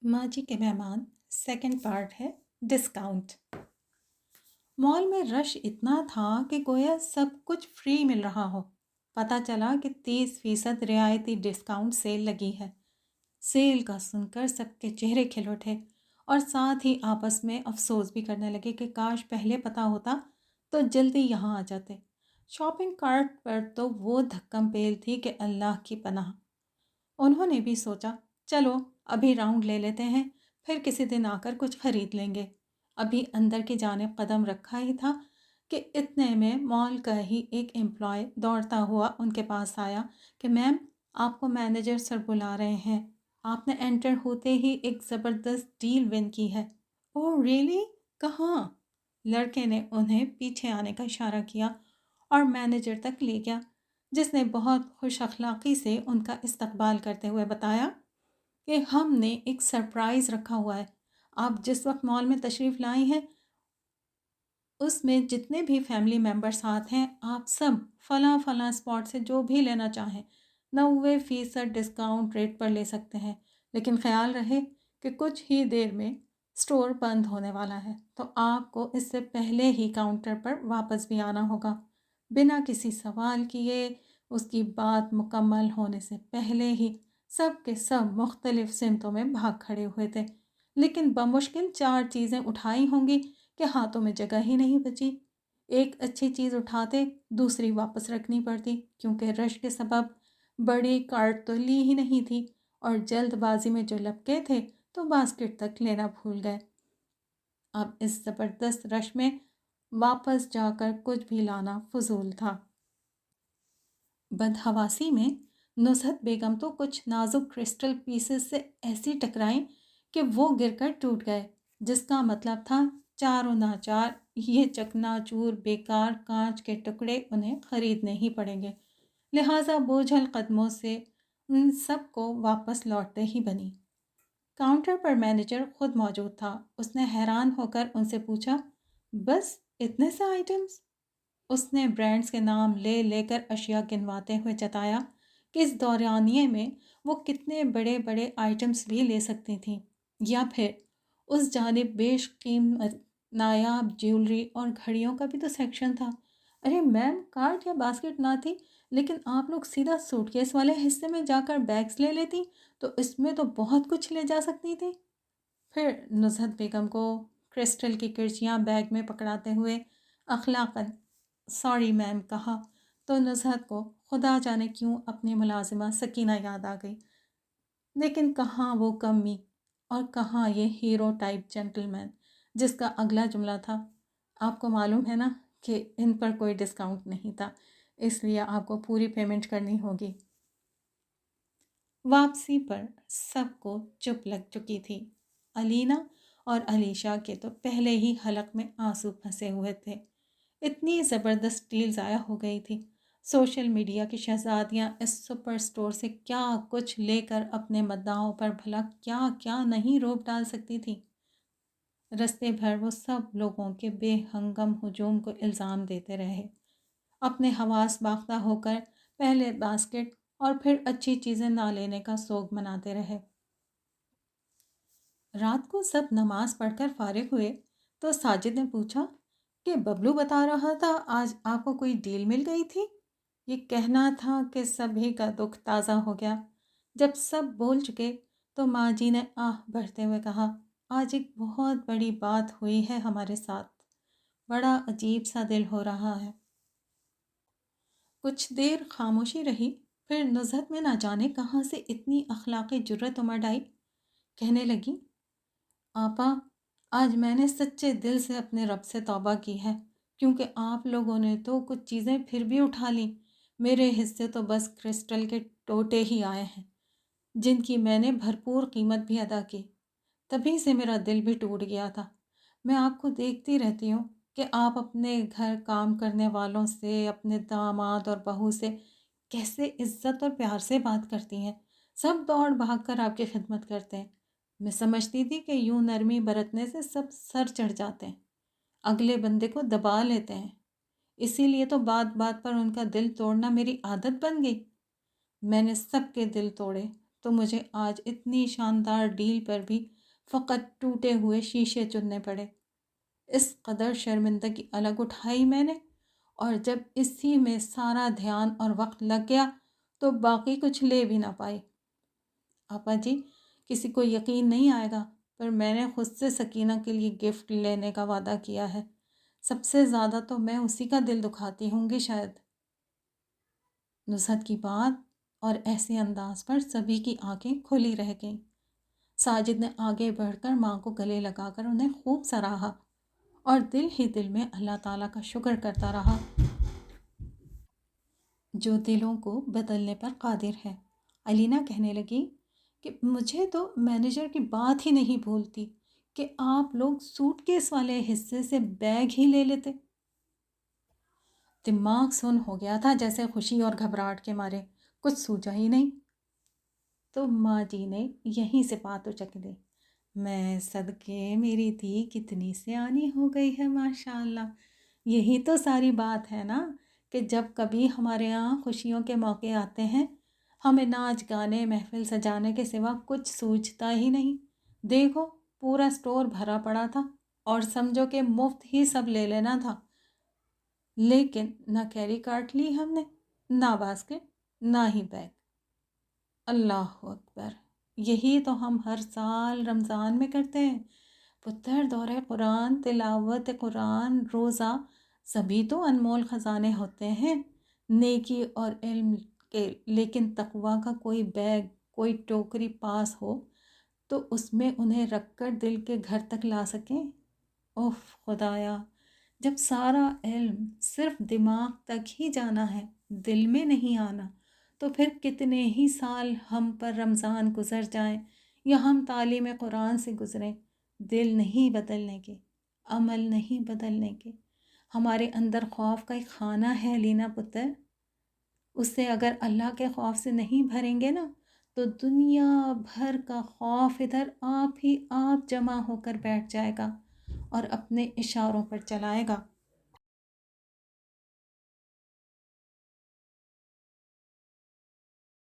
माँ जी के मेहमान सेकंड पार्ट है डिस्काउंट। मॉल में रश इतना था कि गोया सब कुछ फ्री मिल रहा हो। पता चला कि 30% रियायती डिस्काउंट सेल लगी है। सेल का सुनकर सबके चेहरे खिल उठे और साथ ही आपस में अफसोस भी करने लगे कि काश पहले पता होता तो जल्दी यहाँ आ जाते। शॉपिंग कार्ट पर तो वो धक्कम पेल थी कि अल्लाह की पनाह। उन्होंने भी सोचा चलो अभी राउंड ले लेते हैं, फिर किसी दिन आकर कुछ खरीद लेंगे। अभी अंदर की जानिब कदम रखा ही था कि इतने में मॉल का ही एक एम्प्लॉय दौड़ता हुआ उनके पास आया कि मैम, आपको मैनेजर सर बुला रहे हैं। आपने एंटर होते ही एक ज़बरदस्त डील विन की है। Oh really? कहाँ? लड़के ने उन्हें पीछे आने का इशारा किया और मैनेजर तक ले गया, जिसने बहुत खुश अखलाक़ी से उनका इस्तकबाल करते हुए बताया कि हमने एक सरप्राइज़ रखा हुआ है। आप जिस वक्त मॉल में तशरीफ़ लाई हैं उसमें जितने भी फैमिली मेम्बर साथ हैं, आप सब फ़लाँ फ़लाँ स्पॉट से जो भी लेना चाहें 90% डिस्काउंट रेट पर ले सकते हैं। लेकिन ख्याल रहे कि कुछ ही देर में स्टोर बंद होने वाला है, तो आपको इससे पहले ही काउंटर पर वापस भी आना होगा। बिना किसी सवाल किए उसकी बात मुकम्मल होने से पहले ही सब के सब मुख्तलिफ सिमतों में भाग खड़े हुए थे। लेकिन बमुश्किल 4 चीज़ें उठाई होंगी कि हाथों में जगह ही नहीं बची। एक अच्छी चीज़ उठाते दूसरी वापस रखनी पड़ती, क्योंकि रश के सबब बड़ी कार्ट तो ली ही नहीं थी और जल्दबाजी में जो लपके थे तो बास्केट तक लेना भूल गए। अब इस ज़बरदस्त रश में वापस जाकर कुछ भी लाना फजूल था। बदहवासी में नुसरत बेगम तो कुछ नाजुक क्रिस्टल पीसेस से ऐसी टकराई कि वो गिरकर टूट गए, जिसका मतलब था चारों नाचार ये चकनाचूर बेकार कांच के टुकड़े उन्हें खरीदने ही पड़ेंगे। लिहाजा बोझल कदमों से उन सबको वापस लौटते ही बनी। काउंटर पर मैनेजर खुद मौजूद था। उसने हैरान होकर उनसे पूछा, बस इतने से आइटम्स? उसने ब्रांड्स के नाम ले लेकर अशिया गिनवाते हुए जताया कि इस दौरानिए में वो कितने बड़े बड़े आइटम्स भी ले सकती थीं। या फिर उस जानिब बेशकीमत नायाब ज्वेलरी और घड़ियों का भी तो सेक्शन था। अरे मैम, कार्ट या बास्केट ना थी, लेकिन आप लोग सीधा सूटकेस वाले हिस्से में जाकर बैग्स ले लेती तो इसमें तो बहुत कुछ ले जा सकती थी। फिर नुसरत बेगम को क्रिस्टल की किरचियाँ बैग में पकड़ाते हुए अखलाकन सॉरी मैम कहा तो नुसरत को खुदा जाने क्यों अपनी मुलाजिमा सकीना याद आ गई। लेकिन कहाँ वो कमी और कहाँ ये हीरो टाइप जेंटलमैन जिसका अगला जुमला था, आपको मालूम है ना कि इन पर कोई डिस्काउंट नहीं था, इसलिए आपको पूरी पेमेंट करनी होगी। वापसी पर सबको चुप लग चुकी थी। अलीना और अलीशा के तो पहले ही हलक में आंसू फंसे हुए थे। इतनी ज़बरदस्त डील ज़ाया हो गई थी। सोशल मीडिया की शहजादियाँ इस सुपर स्टोर से क्या कुछ लेकर अपने मद्दाहों पर भला क्या क्या नहीं रोप डाल सकती थी। रस्ते भर वो सब लोगों के बेहंगम हुजूम को इल्ज़ाम देते रहे, अपने हवास बाख्ता होकर पहले बास्केट और फिर अच्छी चीज़ें ना लेने का सोग मनाते रहे। रात को सब नमाज पढ़कर फारिग हुए तो साजिद ने पूछा कि बबलू बता रहा था आज आपको कोई डील मिल गई थी। ये कहना था कि सभी का दुख ताज़ा हो गया। जब सब बोल चुके तो माँ जी ने आह भरते हुए कहा, आज एक बहुत बड़ी बात हुई है हमारे साथ। बड़ा अजीब सा दिल हो रहा है। कुछ देर खामोशी रही, फिर नुज़हत में ना जाने कहाँ से इतनी अखलाक़ी जुर्रत उमड़ आई। कहने लगी, आपा, आज मैंने सच्चे दिल से अपने रब से तौबा की है, क्योंकि आप लोगों ने तो कुछ चीज़ें फिर भी उठा ली। मेरे हिस्से तो बस क्रिस्टल के टोटे ही आए हैं, जिनकी मैंने भरपूर कीमत भी अदा की। तभी से मेरा दिल भी टूट गया था। मैं आपको देखती रहती हूँ कि आप अपने घर काम करने वालों से, अपने दामाद और बहू से कैसे इज्जत और प्यार से बात करती हैं। सब दौड़ भाग कर आपकी खिदमत करते हैं। मैं समझती थी कि यूं नरमी बरतने से सब सर चढ़ जाते हैं, अगले बंदे को दबा लेते हैं। इसीलिए तो बात बात पर उनका दिल तोड़ना मेरी आदत बन गई। मैंने सबके दिल तोड़े تو مجھے آج اتنی شاندار ڈیل پر بھی فقط ٹوٹے ہوئے شیشے چننے پڑے۔ اس قدر شرمندگی الگ اٹھائی میں نے، اور جب اسی میں سارا دھیان اور وقت لگ گیا تو باقی کچھ لے بھی نہ پائی۔ آپا جی، کسی کو یقین نہیں آئے گا، پر میں نے خود سے سکینہ کے لیے گفٹ لینے کا وعدہ کیا ہے۔ سب سے زیادہ تو میں اسی کا دل دکھاتی ہوں گی شاید۔ نصرت کی بات اور ایسے انداز پر سبھی کی آنکھیں کھلی رہ گئیں۔ ساجد نے آگے بڑھ کر ماں کو گلے لگا کر انہیں خوب سراہا اور دل ہی دل میں اللہ تعالیٰ کا شکر کرتا رہا جو دلوں کو بدلنے پر قادر ہے۔ علینا کہنے لگی کہ مجھے تو مینیجر کی بات ہی نہیں بھولتی کہ آپ لوگ سوٹ کیس والے حصے سے بیگ ہی لے لیتے۔ دماغ سن ہو گیا تھا جیسے خوشی اور گھبراہٹ کے مارے، کچھ سوچا ہی نہیں۔ تو ماں جی نے یہیں سے بات اچک لی۔ میں صدقے میری دھی کتنی سیانی ہو گئی ہے ماشاء اللہ۔ یہی تو ساری بات ہے نا کہ جب کبھی ہمارے یہاں خوشیوں کے موقع آتے ہیں، ہمیں ناچ گانے محفل سجانے کے سوا کچھ سوچتا ہی نہیں۔ دیکھو پورا اسٹور بھرا پڑا تھا اور سمجھو کہ مفت ہی سب لے لینا تھا، لیکن نہ کیری کارٹ لی ہم نے، نہ باسکٹ، نہ ہی بیگ۔ اللہ اکبر! یہی تو ہم ہر سال رمضان میں کرتے ہیں پتر، دورہ قرآن، تلاوت قرآن، روزہ، سبھی تو انمول خزانے ہوتے ہیں نیکی اور علم کے، لیکن تقویٰ کا کوئی بیگ، کوئی ٹوکری پاس ہو تو اس میں انہیں رکھ کر دل کے گھر تک لا سکیں۔ اوف خدایا، جب سارا علم صرف دماغ تک ہی جانا ہے، دل میں نہیں آنا، تو پھر کتنے ہی سال ہم پر رمضان گزر جائیں یا ہم تعلیم قرآن سے گزریں، دل نہیں بدلنے کے، عمل نہیں بدلنے کے۔ ہمارے اندر خوف کا ایک خانہ ہے لینا پتر، اسے اگر اللہ کے خوف سے نہیں بھریں گے نا تو دنیا بھر کا خوف ادھر آپ ہی آپ جمع ہو کر بیٹھ جائے گا اور اپنے اشاروں پر چلائے گا۔